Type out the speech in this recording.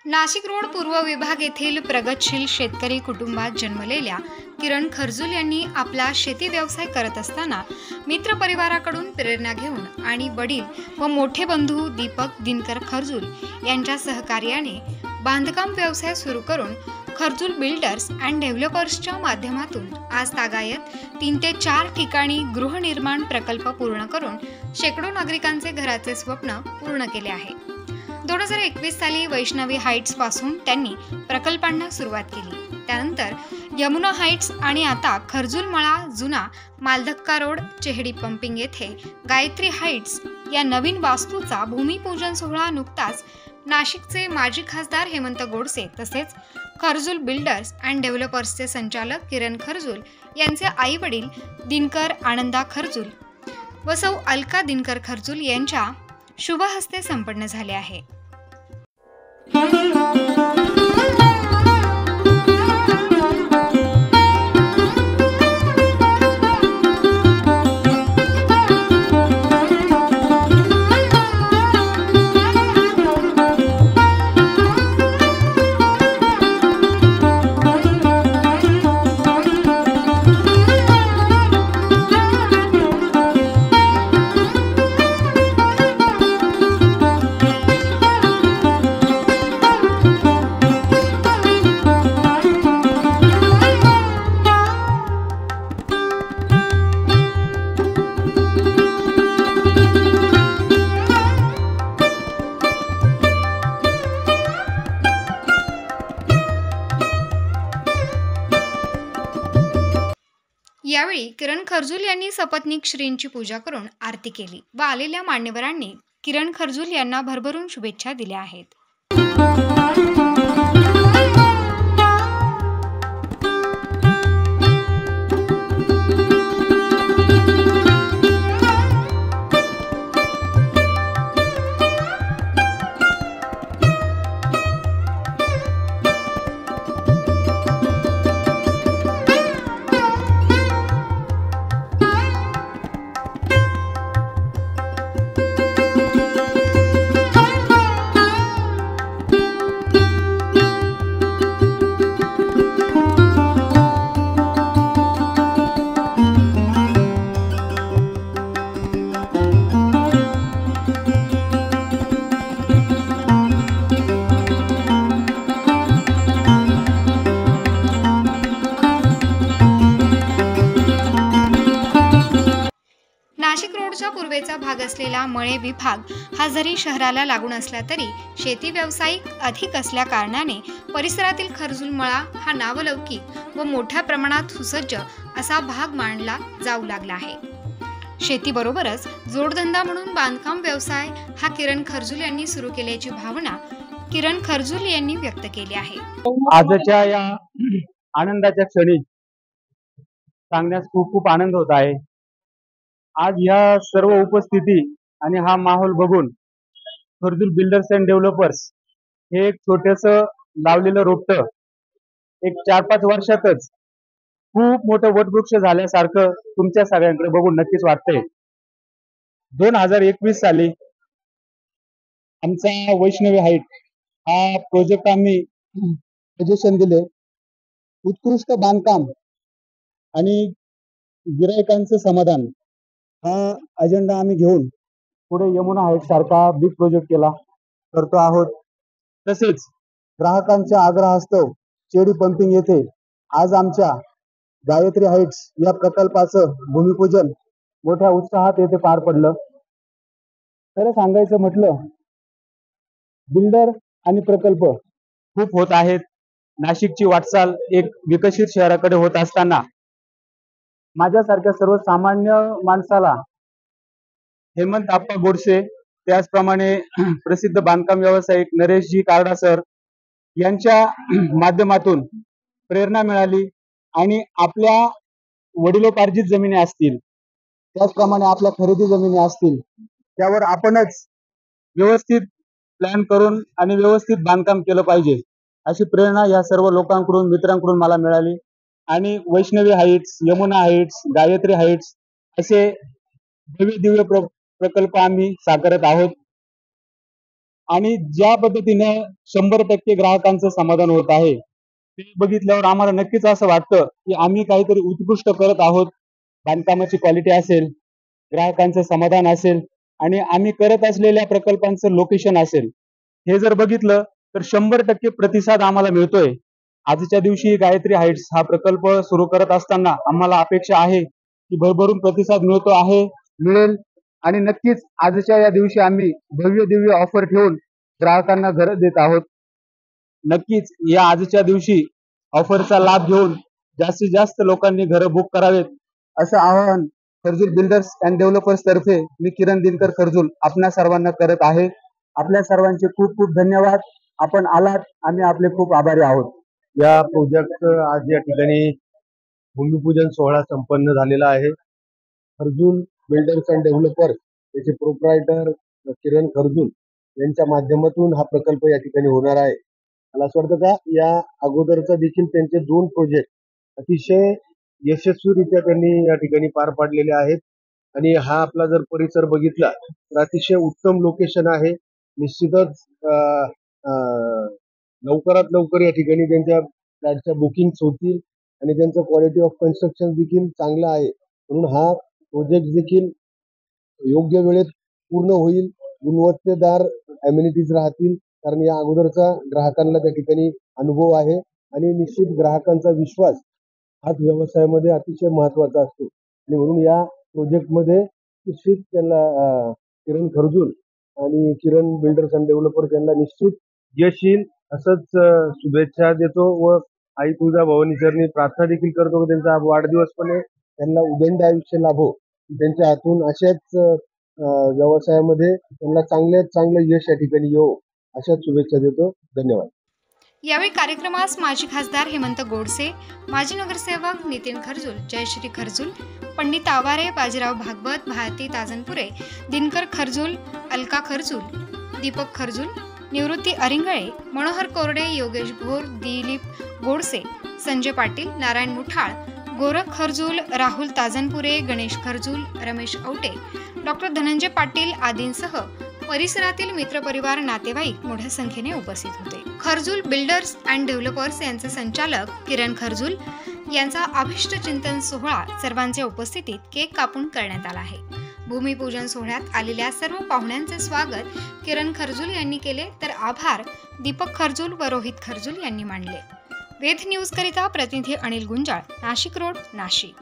Nashik road पूर्व विभाग येथील प्रगतशील शेतकरी कुटुंबात जन्मलेल्या किरण खर्जुल यांनी आपला शेती व्यवसाय करत असताना मित्र परिवाराकडून प्रेरणा घेऊन आणि वडील व मोठे बंधू दीपक दिनकर खर्जुल यांच्या सहकार्याने बांधकाम व्यवसाय सुरू करून खर्जुल बिल्डर्स अँड डेव्हलपर्सच्या माध्यमातून आज तागायत 3 ते 4 ठिकाणी गृहनिर्माण प्रकल्प पूर्ण करून शेकडो नागरिकांचे घराचे स्वप्न पूर्ण केले आहे। 2021 साली वैष्णवी हाइट्स पासून त्यांनी प्रकल्पांना सुरुवात केली। त्यानंतर यमुना हाइट्स आणि आता खर्जुल मळा जुना मालधक्का रोड चेहडी पंपिंग येथे गायत्री हाइट्स या नवीन वास्तूचा भूमिपूजन सोहळा नुकताच नाशिकचे माजी खासदार हेमंत गोडसे तसेच खर्जुल बिल्डर्स अँड डेव्हलपर्सचे संचालक किरण खर्जुल यांचे आई वडील दिनकर आनंदा खर्जुल व सौ अलका दिनकर खर्जुल यांच्या शुभ हस्ते संपन्न झाले आहे। यावेळी किरण खर्जुल यांनी सपत्नीक श्रींची पूजा करून आरती केली व आलेल्या मान्यवरांनी किरण खर्जुल यांना भरभरून शुभेच्छा दिल्या आहेत। नाशिक रोडच्या पूर्वेचा भाग असलेला मळे विभाग हा जरी शहराला लागून असला तरी शेती व्यावसायिक अधिक असल्या कारणाने परिसरातील खर्जुल मळा हा नावलौकिक व मोठ्या प्रमाणात सुसज्ज असा भाग मानला जाऊ लागला आहे। शेतीबरोबरच जोडधंदा म्हणून बांधकाम व्यवसाय हा किरण खर्जुल यांनी सुरू केल्याची भावना किरण खर्जुल यांनी व्यक्त केली आहे। आजच्या या आनंदाच्या क्षणी सांगण्यास खूप खूप आनंद होत आहे। आज या सर्व उपस्थिती आणि हा माहोल बघून खर्जुल बिल्डर्स अँड डेव्हलपर्स हे एक छोटंसं लावलेलं रोपटं एक 4-5 वर्षातच खूप मोठं वटवृक्ष झाल्यासारखं तुमच्या सगळ्यांकडे बघून नक्कीच वाटतंय। 2021 साली आमचा वैष्णवी हाइट हा प्रोजेक्ट आम्ही सजेशन दिले। उत्कृष्ट बांधकाम आणि गिरायकांचं समाधान हा अजेंडा आम्ही घेऊन पुढे यमुना हाइट सारखा बिग प्रोजेक्ट करतो आहोत। तसेच ग्राहकांच्या आग्रहास्तव चेडी पंपिंग येथे आज आमच्या गायत्री हाइट्स या प्रकल्पाचं भूमिपूजन मोठ्या उत्साहात येथे पार पडलं। खरं सांगायचं म्हटलं बिल्डर आणि प्रकल्प खूप होत आहेत। नाशिकची वाटचाल एक विकसित शहराकडे होत असताना माझ्यासारख्या सर्वसामान्य माणसाला हेमंत आप्पा गोडसे त्याचप्रमाणे प्रसिद्ध बांधकाम व्यावसायिक नरेशजी कारडा सर यांच्या माध्यमातून प्रेरणा मिळाली आणि आपल्या वडिलोपार्जित जमिनी असतील त्याचप्रमाणे आपल्या खरेदी जमिनी असतील त्यावर आपणच व्यवस्थित प्लॅन करून आणि व्यवस्थित बांधकाम केलं पाहिजे अशी प्रेरणा या सर्व लोकांकडून मित्रांकडून मला मिळाली। आणि Vaishnavi Heights, Yamuna Heights, Gayatri Heights असे भव्य दिव्य प्रकल्प आम्ही साकारत आहोत। आणि ज्या पद्धतीने 100% ग्राहकांचं समाधान होत आहे ते बघितल्यावर आम्हाला नक्कीच असं वाटतं की आम्ही काहीतरी उत्कृष्ट करत आहोत. बांधकामाची क्वालिटी असेल, ग्राहकांचं समाधान असेल आणि आम्ही करत असलेल्या प्रकल्पांचं लोकेशन असेल, हे जर बघितलं तर 100% प्रतिसाद आम्हाला मिळतोय. आजच्या दिवशी गायत्री हाईट्स हा प्रकल्प सुरू करत असताना आम्हाला अपेक्षा आहे की भरभरून प्रतिसाद मिळेल आणि नक्कीच आजच्या या दिवशी आम्ही भव्य दिव्य ऑफर ठेवून ग्राहकांना घर देत आहोत. नक्कीच या आजच्या दिवशी ऑफरचा लाभ घेऊन जास्तीत जास्त लोकांनी घर बुक करावेत असं आवाहन खर्जूल बिल्डर्स अँड डेव्हलपर्स तर्फे मी किरण दिनकर खर्जूल आपल्या सर्वांना करत आहे. आपल्या सर्वांचे खूप खूप धन्यवाद. आपण आलात, आम्ही आपले खूप आभारी आहोत. या प्रोजेक्टचं आज या ठिकाणी भूमिपूजन सोहळा संपन्न झालेला आहे. खर्जूल बिल्डर्स अँड डेव्हलपर्स याचे प्रोप्रायटर किरण खर्जूल यांच्या माध्यमातून हा प्रकल्प या ठिकाणी होणार आहे. मला असं वाटतं का या अगोदरचा देखील त्यांचे 2 प्रोजेक्ट अतिशय यशस्वीरित्या त्यांनी या ठिकाणी पार पाडलेले आहेत आणि हा आपला जर परिसर बघितला तर अतिशय उत्तम लोकेशन आहे. निश्चितच लवकरात लवकर या ठिकाणी त्यांच्या फ्लॅटच्या बुकिंग्स होतील आणि त्यांचं क्वालिटी ऑफ कन्स्ट्रक्शन देखील चांगलं आहे. म्हणून हा प्रोजेक्ट देखील योग्य वेळेत पूर्ण होईल. गुणवत्तेदार अम्युनिटीज राहतील कारण या अगोदरचा ग्राहकांना त्या ठिकाणी अनुभव आहे आणि निश्चित ग्राहकांचा विश्वास हाच व्यवसायामध्ये अतिशय महत्वाचा असतो आणि म्हणून या प्रोजेक्टमध्ये निश्चित त्यांना किरण खर्जूल आणि किरण बिल्डर्स अँड डेव्हलपर्स यांना निश्चित यश येईल असंच शुभेच्छा देतो व आई तुळजाभवानी चरणी प्रार्थना देखील करतो की त्यांचा वाढदिवस पण आहे, त्यांना उदंड आयुष्य लाभो, त्यांच्या हातून अशाच व्यवसायामध्ये त्यांना चांगल्यात चांगलं यश या ठिकाणी येऊ अशाच शुभेच्छा देतो. धन्यवाद. यावेळी कार्यक्रमास माजी खासदार हेमंत गोडसे, माजी नगरसेवक नितीन खर्जूल, जयश्री खर्जूल, पंडित आवारे, बाजीराव भागवत, भारती ताजनपुरे, दिनकर खर्जूल, अलका खर्जूल, दीपक खर्जूल, निवृत्ती अरिंगळे, मनोहर कोरडे, योगेश भोर, दिलीप गोडसे, संजय पाटील, नारायण मुठाळ, गोरख खर्जूल, राहुल ताजनपुरे, गणेश खर्जूल, रमेश औटे, डॉक्टर धनंजय पाटील आदींसह परिसरातील मित्रपरिवार, नातेवाईक मोठ्या संख्येने उपस्थित होते. खर्जूल बिल्डर्स अँड डेव्हलपर्स यांचे संचालक किरण खर्जूल यांचा अभिष्ट चिंतन सोहळा सर्वांच्या उपस्थितीत केक कापून करण्यात आला आहे. भूमिपूजन सोहळ्यात आलेल्या सर्व पाहुण्यांचे स्वागत किरण खर्जूल यांनी केले तर आभार दीपक खर्जूल व रोहित खर्जूल यांनी मानले. वेध न्यूज करिता प्रतिनिधी अनिल गुंजाळ, नाशिक रोड, नाशिक.